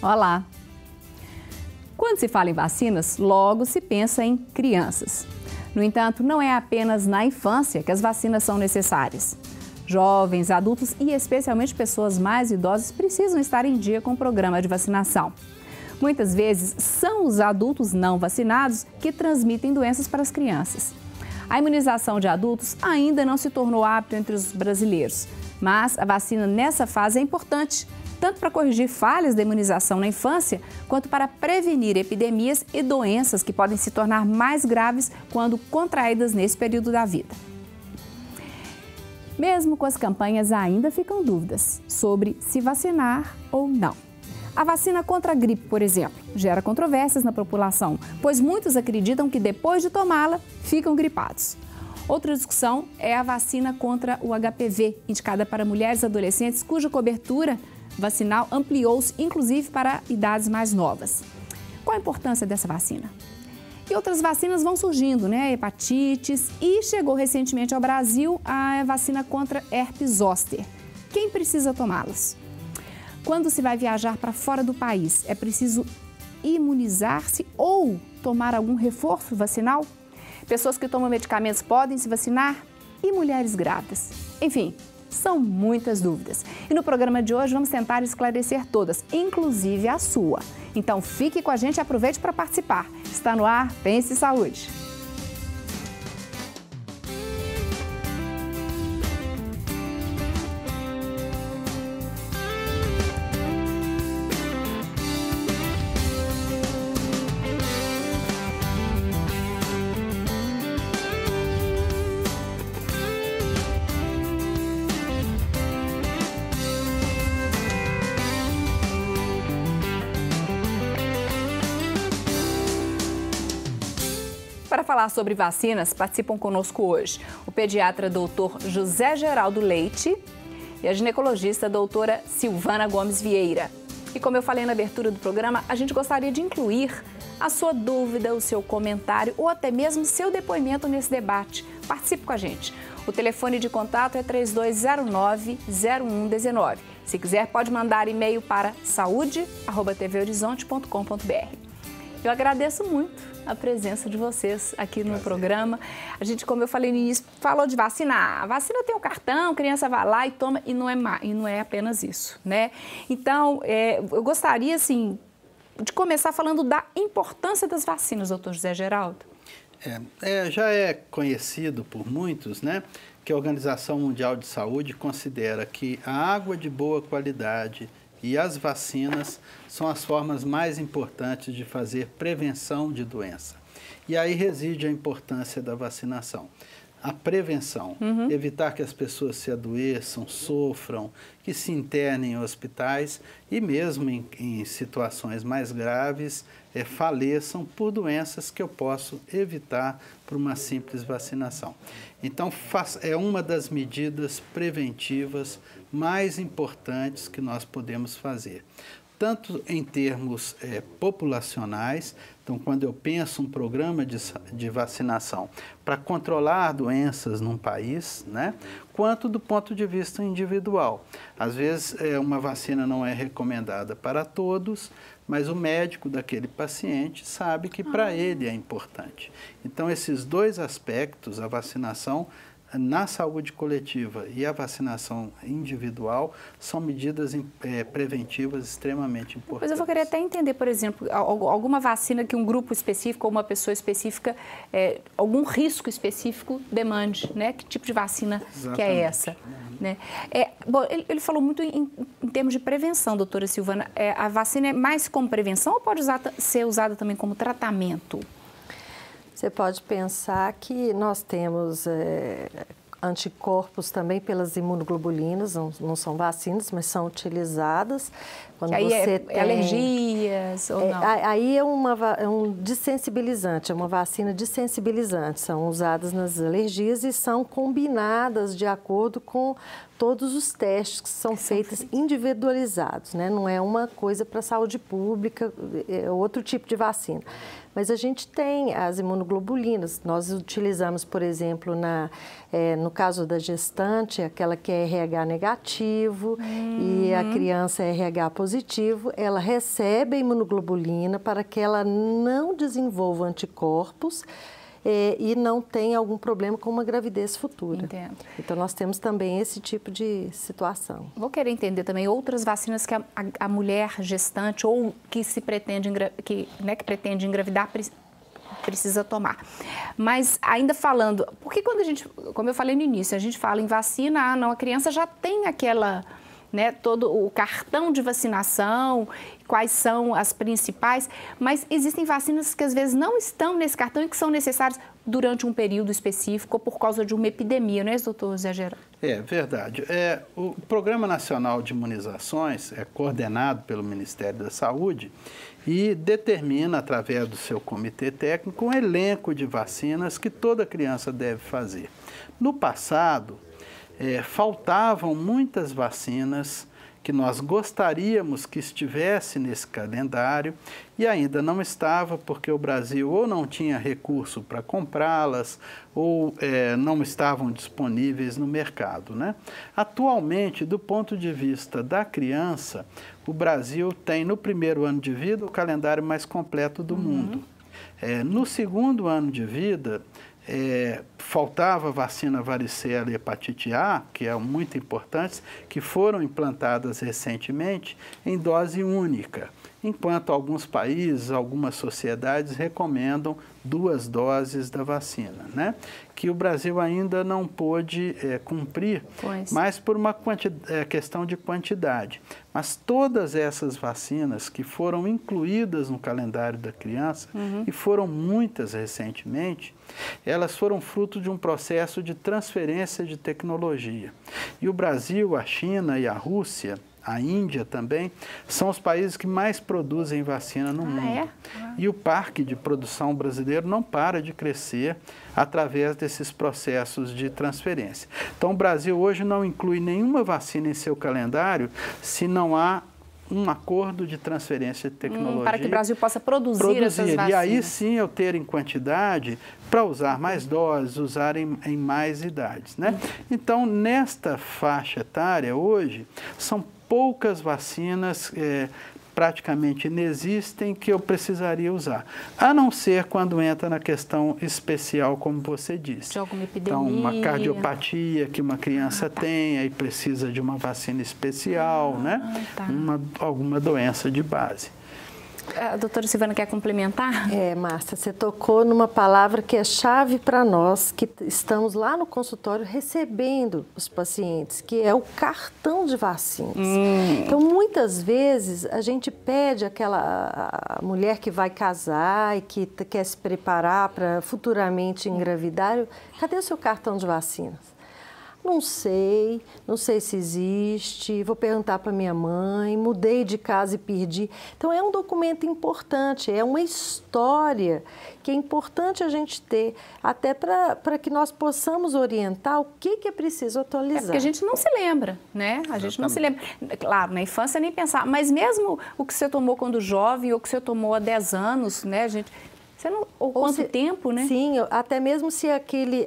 Olá! Quando se fala em vacinas, logo se pensa em crianças. No entanto, não é apenas na infância que as vacinas são necessárias. Jovens, adultos e especialmente pessoas mais idosas precisam estar em dia com o programa de vacinação. Muitas vezes são os adultos não vacinados que transmitem doenças para as crianças. A imunização de adultos ainda não se tornou hábito entre os brasileiros, mas a vacina nessa fase é importante, tanto para corrigir falhas da imunização na infância, quanto para prevenir epidemias e doenças que podem se tornar mais graves quando contraídas nesse período da vida. Mesmo com as campanhas, ainda ficam dúvidas sobre se vacinar ou não. A vacina contra a gripe, por exemplo, gera controvérsias na população, pois muitos acreditam que depois de tomá-la, ficam gripados. Outra discussão é a vacina contra o HPV, indicada para mulheres e adolescentes cuja cobertura vacinal ampliou-se, inclusive para idades mais novas. Qual a importância dessa vacina? E outras vacinas vão surgindo, né? Hepatites, e chegou recentemente ao Brasil a vacina contra herpes zoster. Quem precisa tomá-las? Quando se vai viajar para fora do país, é preciso imunizar-se ou tomar algum reforço vacinal? Pessoas que tomam medicamentos podem se vacinar? E mulheres grávidas? Enfim, são muitas dúvidas. E no programa de hoje vamos tentar esclarecer todas, inclusive a sua. Então fique com a gente e aproveite para participar. Está no ar Pense Saúde. Para falar sobre vacinas, participam conosco hoje o pediatra Dr. José Geraldo Leite e a ginecologista doutora Silvana Gomes Vieira. E como eu falei na abertura do programa, a gente gostaria de incluir a sua dúvida, o seu comentário ou até mesmo seu depoimento nesse debate. Participe com a gente. O telefone de contato é 3209-0119. Se quiser, pode mandar e-mail para saude@tvhorizonte.com.br. Eu agradeço muito a presença de vocês aqui no programa. A gente, como eu falei no início, falou de vacina. A vacina tem o cartão, a criança vai lá e toma, e não é apenas isso, né? Então, eu gostaria, assim, de começar falando da importância das vacinas, doutor José Geraldo. Já é conhecido por muitos, né, que a Organização Mundial de Saúde considera que a água de boa qualidade e as vacinas são as formas mais importantes de fazer prevenção de doença. E aí reside a importância da vacinação. A prevenção, evitar que as pessoas se adoeçam, sofram, que se internem em hospitais e mesmo em situações mais graves, faleçam por doenças que eu posso evitar por uma simples vacinação. Então, é uma das medidas preventivas mais importantes que nós podemos fazer. Tanto em termos populacionais, então quando eu penso um programa de vacinação para controlar doenças num país, né, quanto do ponto de vista individual. Às vezes uma vacina não é recomendada para todos, mas o médico daquele paciente sabe que para ele é importante. Então esses dois aspectos, a vacinação na saúde coletiva e a vacinação individual, são medidas preventivas extremamente importantes. Mas eu vou querer até entender, por exemplo, alguma vacina que um grupo específico ou uma pessoa específica, algum risco específico demande, né? Que tipo de vacina que é essa? Né? Bom, ele falou muito em termos de prevenção, doutora Silvana. A vacina é mais como prevenção ou pode ser usada também como tratamento? Você pode pensar que nós temos anticorpos também pelas imunoglobulinas, não são vacinas, mas são utilizadas. Quando aí você tem alergias ou não? Aí é um dessensibilizante, é uma vacina dessensibilizante. São usadas nas alergias e são combinadas de acordo com todos os testes que são feitos individualizados, né? Não é uma coisa para a saúde pública, é outro tipo de vacina. mas a gente tem as imunoglobulinas. Nós utilizamos, por exemplo, no caso da gestante, aquela que é RH negativo e a criança é RH positivo, ela recebe a imunoglobulina para que ela não desenvolva anticorpos e não tenha algum problema com uma gravidez futura. Entendo. Então, nós temos também esse tipo de situação. Vou querer entender também outras vacinas que a mulher gestante ou que pretende engravidar precisa tomar. Mas ainda falando, porque quando a gente, como eu falei no início, a gente fala em vacina, a criança já tem aquela, né, todo o cartão de vacinação, quais são as principais, mas existem vacinas que às vezes não estão nesse cartão e que são necessárias durante um período específico ou por causa de uma epidemia, não é, doutor Zé Geraldo? É verdade. O Programa Nacional de Imunizações é coordenado pelo Ministério da Saúde e determina, através do seu comitê técnico, um elenco de vacinas que toda criança deve fazer. No passado, faltavam muitas vacinas que nós gostaríamos que estivesse nesse calendário e ainda não estava porque o Brasil ou não tinha recurso para comprá-las ou não estavam disponíveis no mercado, né? Atualmente, do ponto de vista da criança, o Brasil tem no primeiro ano de vida o calendário mais completo do mundo. No segundo ano de vida, faltava vacina varicela e hepatite A, que é muito importantes, que foram implantadas recentemente em dose única, enquanto alguns países, algumas sociedades recomendam 2 doses da vacina, né? Que o Brasil ainda não pôde cumprir, mas por uma questão de quantidade. Mas todas essas vacinas que foram incluídas no calendário da criança, e foram muitas recentemente, elas foram fruto de um processo de transferência de tecnologia. E o Brasil, a China e a Rússia, a Índia também, são os países que mais produzem vacina no mundo. E o parque de produção brasileiro não para de crescer através desses processos de transferência. Então, o Brasil hoje não inclui nenhuma vacina em seu calendário se não há um acordo de transferência de tecnologia. Para que o Brasil possa produzir essas vacinas. E aí sim eu ter em quantidade para usar mais doses, usar em mais idades, né? Então, nesta faixa etária hoje, são poucas vacinas praticamente inexistem que eu precisaria usar, a não ser quando entra na questão especial, como você disse. De alguma epidemia. Então, uma cardiopatia que uma criança tenha e precisa de uma vacina especial, né? Alguma doença de base. A doutora Silvana quer complementar? Márcia, você tocou numa palavra que é chave para nós, que estamos lá no consultório recebendo os pacientes, que é o cartão de vacinas. Então, muitas vezes, a gente pede a mulher que vai casar e que quer se preparar para futuramente engravidar, cadê o seu cartão de vacinas? Não sei se existe, vou perguntar para minha mãe, mudei de casa e perdi. Então, é um documento importante, é uma história que é importante a gente ter, até para que nós possamos orientar o que é preciso atualizar. Porque a gente não se lembra, né? A gente não se lembra. Claro, na infância nem pensar, mas mesmo o que você tomou quando jovem ou o que você tomou há 10 anos, né, gente? Ou quanto tempo, né? Sim, até mesmo se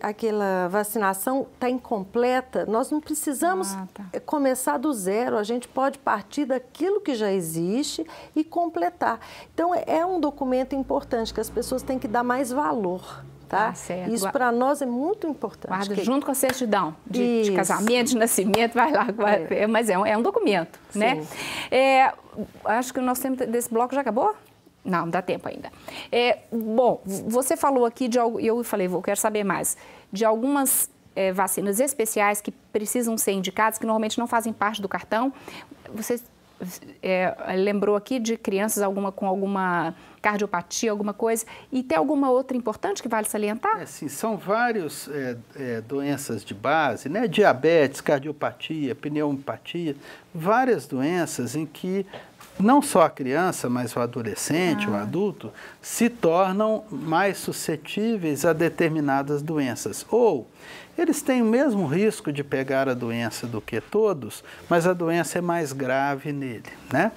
aquela vacinação está incompleta, nós não precisamos começar do zero, a gente pode partir daquilo que já existe e completar. Então, é um documento importante que as pessoas têm que dar mais valor. Tá? Certo. Isso para nós é muito importante. Guarda junto com a certidão de casamento, de nascimento, vai lá. Mas é um documento, sim, né? Acho que o nosso tempo desse bloco já acabou? Não, dá tempo ainda. Bom, você falou aqui eu falei, quero saber mais, de algumas vacinas especiais que precisam ser indicadas, que normalmente não fazem parte do cartão. Você lembrou aqui de crianças com alguma cardiopatia, alguma coisa, e tem alguma outra importante que vale salientar? Sim, são várias doenças de base, né? Diabetes, cardiopatia, pneumopatia, várias doenças em que não só a criança, mas o adolescente, o adulto, se tornam mais suscetíveis a determinadas doenças. Ou eles têm o mesmo risco de pegar a doença do que todos, mas a doença é mais grave nele, né?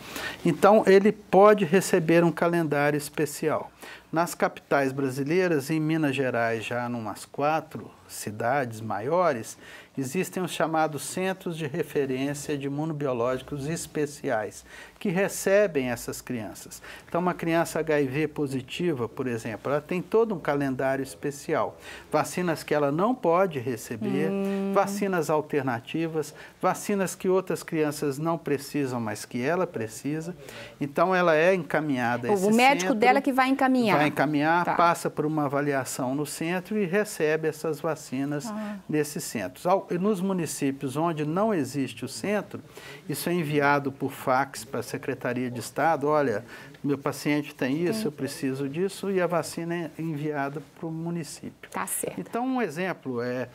Então, ele pode receber um calendário especial. Nas capitais brasileiras, em Minas Gerais, já em umas 4 cidades maiores, existem os chamados Centros de Referência de Imunobiológicos Especiais, que recebem essas crianças. Então, uma criança HIV positiva, por exemplo, ela tem todo um calendário especial. Vacinas que ela não pode receber, vacinas alternativas, vacinas que outras crianças não precisam, mas que ela precisa. Então, ela é encaminhada a esse centro. O médico dela que vai encaminhar. Vai encaminhar, tá. Passa por uma avaliação no centro e recebe essas vacinas nesses centros. Nos municípios onde não existe o centro, isso é enviado por fax para a Secretaria de Estado. Olha, meu paciente tem isso, eu preciso disso, e a vacina é enviada para o município. Tá certo. Então, um exemplo é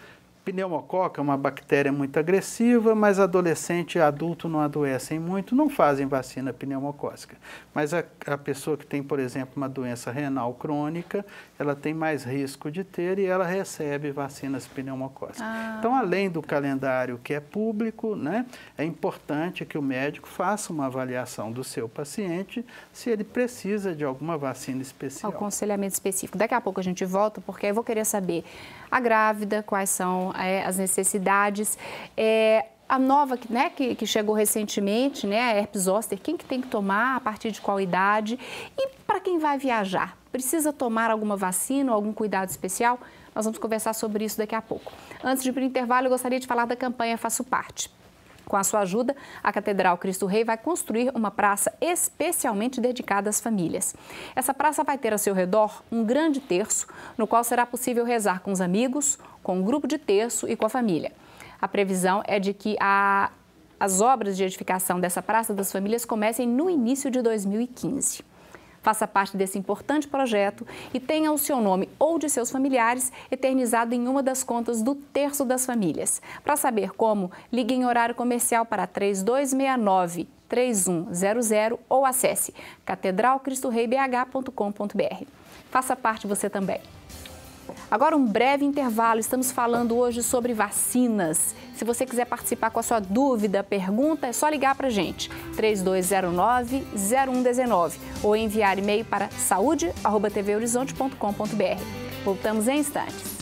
pneumococo, é uma bactéria muito agressiva, mas adolescente e adulto não adoecem muito, não fazem vacina pneumocócica. Mas a pessoa que tem, por exemplo, uma doença renal crônica, ela tem mais risco de ter e ela recebe vacinas pneumocócicas. Então, além do calendário que é público, né, é importante que o médico faça uma avaliação do seu paciente se ele precisa de alguma vacina especial. Aconselhamento específico. Daqui a pouco a gente volta, porque eu vou querer saber a grávida, quais são as necessidades. A nova, né, que chegou recentemente, né, a herpes zoster, quem que tem que tomar, a partir de qual idade? E para quem vai viajar, precisa tomar alguma vacina ou algum cuidado especial? Nós vamos conversar sobre isso daqui a pouco. Antes de ir para o intervalo, eu gostaria de falar da campanha Faço Parte. Com a sua ajuda, a Catedral Cristo Rei vai construir uma praça especialmente dedicada às famílias. Essa praça vai ter a seu redor um grande terço, no qual será possível rezar com os amigos, com um grupo de terço e com a família. A previsão é de que as obras de edificação dessa Praça das Famílias comecem no início de 2015. Faça parte desse importante projeto e tenha o seu nome ou de seus familiares eternizado em uma das contas do Terço das Famílias. Para saber como, ligue em horário comercial para 3269-3100 ou acesse catedralcristoreibh.com.br. Faça parte você também. Agora um breve intervalo, estamos falando hoje sobre vacinas. Se você quiser participar com a sua dúvida, pergunta, é só ligar para a gente, 3209-0119 ou enviar e-mail para saude@tvhorizonte.com.br. Voltamos em instantes.